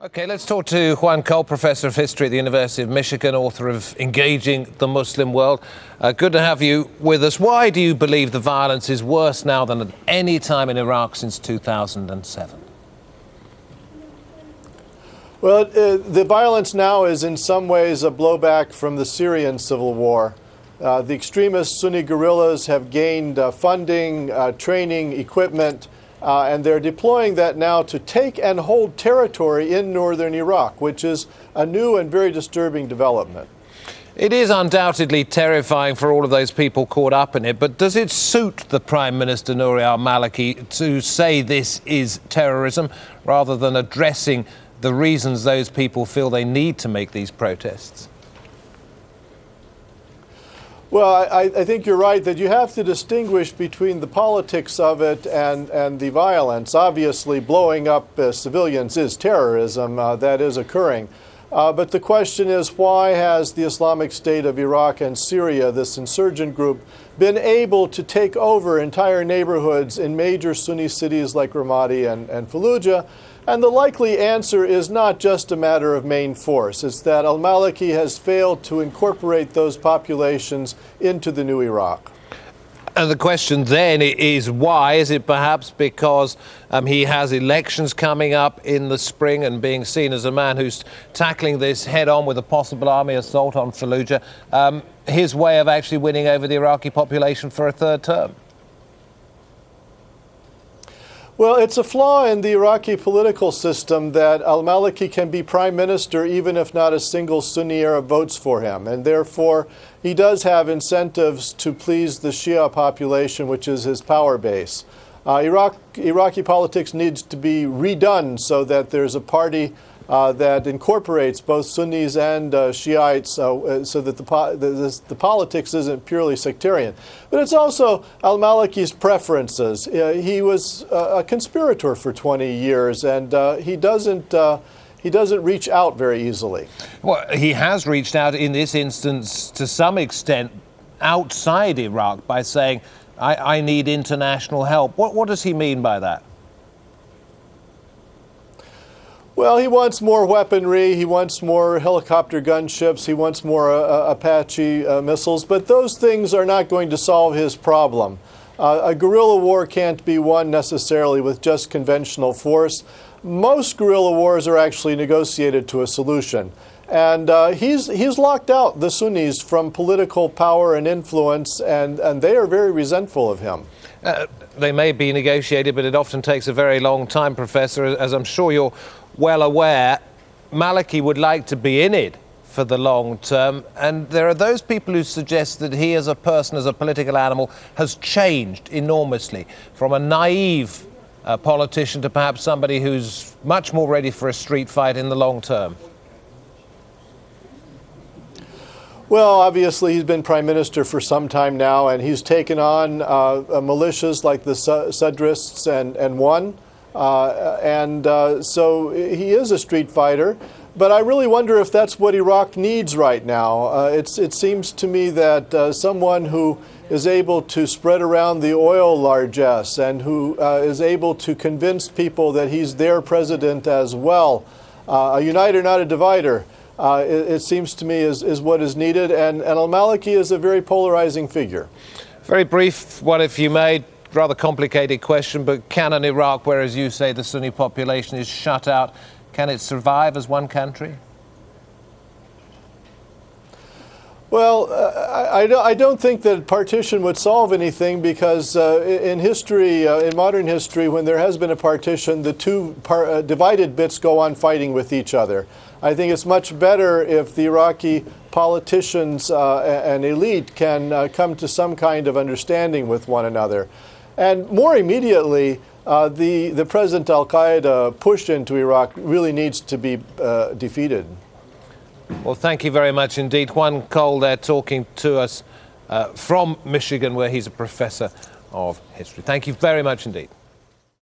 OK, let's talk to Juan Cole, Professor of History at the University of Michigan, author of Engaging the Muslim World. Good to have you with us. Why do you believe the violence is worse now than at any time in Iraq since 2007? Well, the violence now is in some ways a blowback from the Syrian civil war. The extremist Sunni guerrillas have gained funding, training, equipment, and they're deploying that now to take and hold territory in northern Iraq, which is a new and very disturbing development. It is undoubtedly terrifying for all of those people caught up in it, but does it suit the Prime Minister Nouri al-Maliki to say this is terrorism rather than addressing the reasons those people feel they need to make these protests? Well, I think you're right that you have to distinguish between the politics of it and the violence. Obviously, blowing up civilians is terrorism. That is occurring. But the question is, why has the Islamic State of Iraq and Syria, this insurgent group, been able to take over entire neighborhoods in major Sunni cities like Ramadi and Fallujah? And the likely answer is not just a matter of main force. It's that al-Maliki has failed to incorporate those populations into the new Iraq. And the question then is why? Is it perhaps because he has elections coming up in the spring and being seen as a man who's tackling this head-on with a possible army assault on Fallujah, his way of actually winning over the Iraqi population for a third term? Well, it's a flaw in the Iraqi political system that al-Maliki can be prime minister even if not a single Sunni Arab votes for him. And therefore, he does have incentives to please the Shia population, which is his power base. Iraqi politics needs to be redone so that there's a party that incorporates both Sunnis and Shiites so that the politics isn't purely sectarian. But it's also al-Maliki's preferences. He was a conspirator for 20 years, and he doesn't reach out very easily. Well, he has reached out in this instance to some extent outside Iraq by saying, I need international help. What does he mean by that? Well, he wants more weaponry, he wants more helicopter gunships, he wants more Apache missiles, but those things are not going to solve his problem. A guerrilla war can't be won necessarily with just conventional force. Most guerrilla wars are actually negotiated to a solution. And he's locked out the Sunnis from political power and influence, and they are very resentful of him. They may be negotiated, but it often takes a very long time, Professor. As I'm sure you're well aware, Maliki would like to be in it for the long term, and there are those people who suggest that he as a person, as a political animal, has changed enormously from a naive politician to perhaps somebody who's much more ready for a street fight in the long term. Well, obviously, he's been prime minister for some time now, and he's taken on militias like the Sadrists and won. So he is a street fighter. But I really wonder if that's what Iraq needs right now. It seems to me that someone who is able to spread around the oil largesse and who is able to convince people that he's their president as well, a uniter, not a divider, it seems to me is what is needed, and al-Maliki is a very polarizing figure. Very brief one, if you may. Rather complicated question, but can an Iraq, where, as you say, the Sunni population is shut out, can it survive as one country? Well, I don't think that partition would solve anything because in history, in modern history, when there has been a partition, the two divided bits go on fighting with each other. I think it's much better if the Iraqi politicians and elite can come to some kind of understanding with one another. And more immediately, the present al-Qaeda push into Iraq really needs to be defeated. Well, thank you very much indeed. Juan Cole there talking to us from Michigan, where he's a professor of history. Thank you very much indeed.